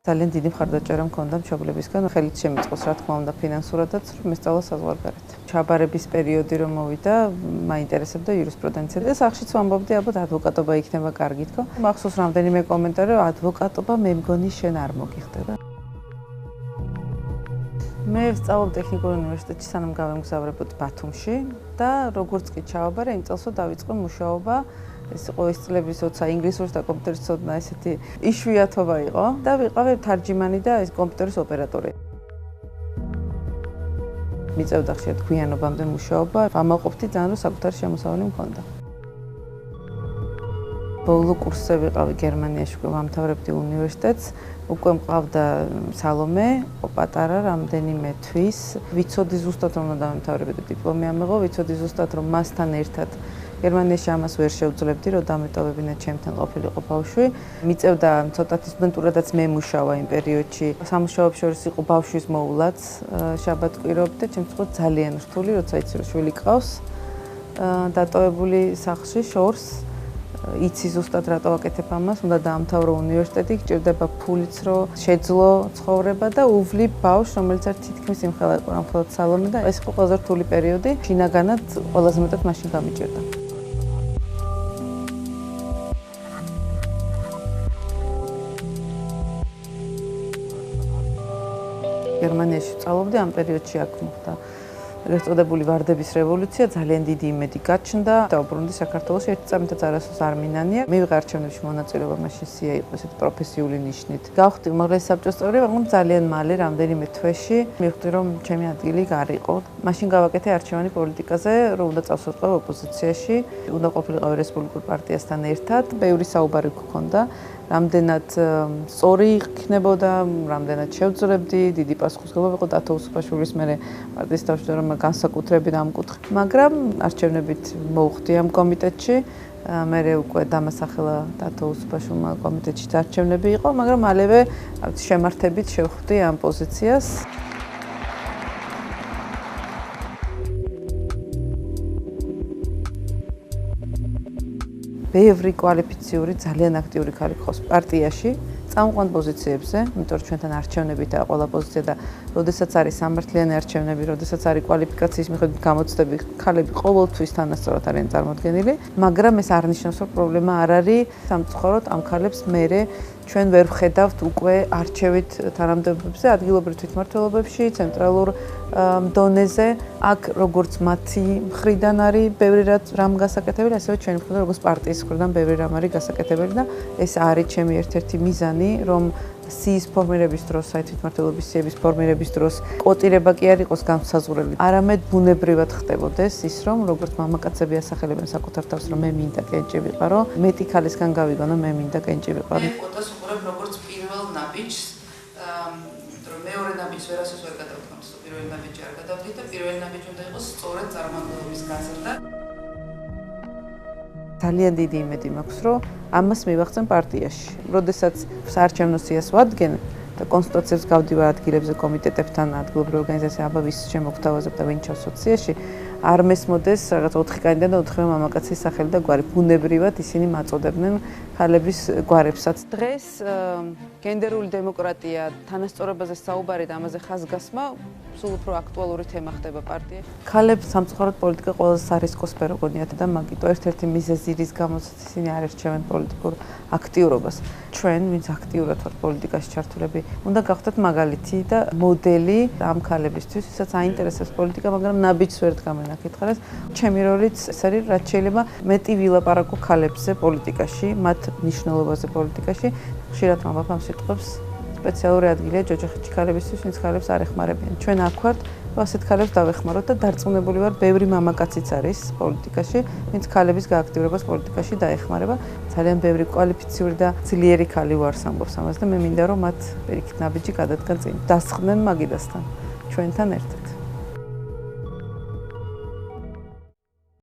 ძალიან დიდი მხარდაჭერა მქონდა მშობლებისგან, ხელით შემიწყოს რა თქმა უნდა ფინანსურადაც, რომ ესწავლა საზღვარგარეთ. ჩაბარების პერიოდი რომ მოვიდა, მაინტერესებდა იურისპრუდენცია და სახშიც ვამბობდი, ალბათ ადვოკატობა იქნება კარგი თქო. მახსოვს რამდენიმე კომენტარი, რომ ადვოკატობა მე მგონი შენ არ მოგიხდება. მე ვსწავლობ ტექნიკურ უნივერსიტეტში, სანამ გავემგზავრებოდი ბათუმში და როგორც კი ჩავაბარე, იმ წელსო დავიწყო მუშაობა. ეს იყო ის წლების 20 ინგლისურის და კომპიუტერის ცოდნა ესეთი იშვიათობა იყო და ვიყავი თარჯიმანი და ეს კომპიუტერის ოპერატორი. მიწევდა ხშირად გვიანობამდე მუშაობა, ვამაყობდი ძალიან რომ საკუთარი შემოსავალი მქონდა. ბოლო კურსზე ვიყავი გერმანიაში, ვამთავრებდი უნივერსიტეტს, უკვე მყავდა სალომე, პატარა რამდენიმე თვის. ვიცოდი ზუსტად რომ უნდა დავემთავრებოდი დიპლომი ამეღო, ვიცოდი ზუსტად რომ მასთან ერთად გერმანიაში ამას ვერ შევძლებდი, რომ დამეტოვებინა ჩემთან ყოფილიყო ბავშვი. მიწევდა ცოტათი სტუდენტურადაც მე მუშავა იმ პერიოდში. სამუშაოებს შორის იყო ბავშვის მოულაც, შაბათ-კვირაობით და ჩემს ხო ძალიან რთული, როცა იცი რომ შვილი ყავს, დატოვებული სახლში შორს. იცი ზუსტად რატო აკეთებ ამას, უნდა დაამთავრო უნივერსიტეტი, გჭირდება ფულიც, რომ შეძლო ცხოვრება და უვლი ბავშვს, რომელიც არ თითქმის იმხელა იყო რამხელად სალომე და ეს იყო ყველაზე რთული პერიოდი. შინაგანად ყველაზე მეტად მაშინ გამიჭირდა. გერმანიაში ვსწავლობდი, ამ პერიოდში აქ მოხდა ეგრეთ წოდებული ვარდების რევოლუცია, ძალიან დიდი იმედი გაჩნდა. დავბრუნდი საქართველოში, ერთი წამითაც არასდროს არ მინანია. მივიღე არჩევნებში მონაწილეობა, მაშინ სია იყო ესეთი პროფესიული ნიშნით. გავხდი უმაღლესი საბჭოს წევრი, მაგრამ ძალიან მალე, რამდენიმე თვეში მივხვდი, რომ ჩემი ადგილი არ იყო. მაშინ გავაკეთე არჩევანი პოლიტიკაზე, რომ უნდა წავსულიყო ოპოზიციაში, უნდა ყოფილიყავი რესპუბლიკურ პარტიასთან ერთად. ბევრი საუბარი გქონდა. რამდენად სწორი იქნებოდა, რამდენად შევძლებდი, დიდი პასუხისმგებლობა იყო დათო უსუფაშვილის მერე პარტიის თავმჯდომარემა განსაკუთრებით ამ კუთხით. მაგრამ არჩევნებით მოვხდი ამ კომიტეტში, მერე უკვე დამასახელა დათო უსუფაშვილმა კომიტეტში არჩევნები იყო, მაგრამ მალევე შემართებით შევხვდი ამ პოზიციას. ბევრი კვალიფიციური, ძალიან აქტიური ქალი გყავს პარტიაში, წამყვან პოზიციებზე, იმიტომ რომ ჩვენთან არჩევნებითაა ყველა პოზიცია და როდესაც არის სამართლიანი არჩევნები, როდესაც არის კვალიფიკაციის მიხედვით გამოცდები, ქალები ყოველთვის თანასწორად არიან წარმოდგენილი, მაგრამ ეს არ ნიშნავს, რომ პრობლემა არ არის. სამწუხაროდ ამ ქალებს მერე ჩვენ ვერ ვხედავთ უკვე არჩევით თანამდებობებზე, ადგილობრივ თვითმმართველობებში, ცენტრალურ დონეზე. აქ როგორც მათი მხრიდან არის ბევრი რამ გასაკეთებელი, ასევე ჩვენი მხრიდან როგორც პარტიის მხრიდან ბევრი რამ არის გასაკეთებელი და ეს არის ჩემი ერთ-ერთი მიზანი, რომ სიის ფორმირების დროს, თვითმმართველობის სიების ფორმირების დროს კოტირება კი არ იყოს განსაზღვრელი, არამედ ბუნებრივად ხდებოდეს ის, რომ როგორც მამაკაცები ასახელებენ საკუთარ თავს, რომ მე მინდა კენჭი ვიყარო, მეტი ქალისგან გავიგონო, მე მინდა კენჭი ვიყარო. კოტას უყურებ როგორც პირველ ნაბიჯს, რომ მეორე ნაბიჯს ვერასდროს ვერ გადავდგამს, პირველი ნაბიჯი არ გადავდგე და პირველი ნაბიჯი უნდა იყოს სწორედ წარმომადგენლობის გაზრდა. ძალიან დიდი იმედი მაქვს, რომ ამას მივახცენ პარტიაში. როდესაც საარჩევნო სიას ვადგენ და კონსტიტუციებს გავდივარ ადგილებზე კომიტეტებთან, ადგილობრივ ორგანიზაციებთან, აბა ვის შემოგთავაზებ და ვინ ჩავს სოციაში, არ მესმოდეს რაღაც 4 კანდიდატი და 4 მამაკაცის სახელი და გვარი. ბუნებრივად ისინი მაწოდებდნენ ქალების გვარებსაც. დღეს გენდერული დემოკრატია, თანასწორობაზე საუბარი და ამაზე ხაზგასმა სულ უფრო აქტუალური თემა ხდება პარტიაში. ქალებს სამწუხაროდ პოლიტიკა ყველაზე სარისკო სფერო გონიათ და მაგიტო ერთ-ერთი მიზეზი, რის გამოც ისინი არ ერჩევენ პოლიტიკურ აქტიურობას. ჩვენ, ვინც აქტიურად ვართ პოლიტიკაში ჩართულები, უნდა გავხდეთ მაგალითი და მოდელი ამ ქალებისთვის, ვისაც აინტერესებს პოლიტიკა, მაგრამ ნაბიჯს ვერ დგამენ აქ ითხარეს. ჩემი როლიც ეს არის, რაც შეიძლება მეტი ვილაპარაკო ქალებზე პოლიტიკაში, მათ მნიშვნელობაზე პოლიტიკაში. ხშირად ვამბობ ამ სიტყვებს, სპეციალური ადგილია ჯოჯოხეთში ქალებისთვის, ვინც ქალებს არ ეხმარებიან. ჩვენ აქ ვართ, ასეთ ქალებს დავეხმაროთ და დარწმუნებული ვარ, ბევრი მამაკაციც არის პოლიტიკაში, ვინც ქალების გააქტიურებას პოლიტიკაში დაეხმარება. ძალიან ბევრი კვალიფიციური და ძლიერი ქალი ვარს ამბობს ამას და მე მინდა რომ მათ პირიქით ნაბიჯი გადადგან წინ. დასხდნენ მაგიდასთან ჩვენთან ერთად.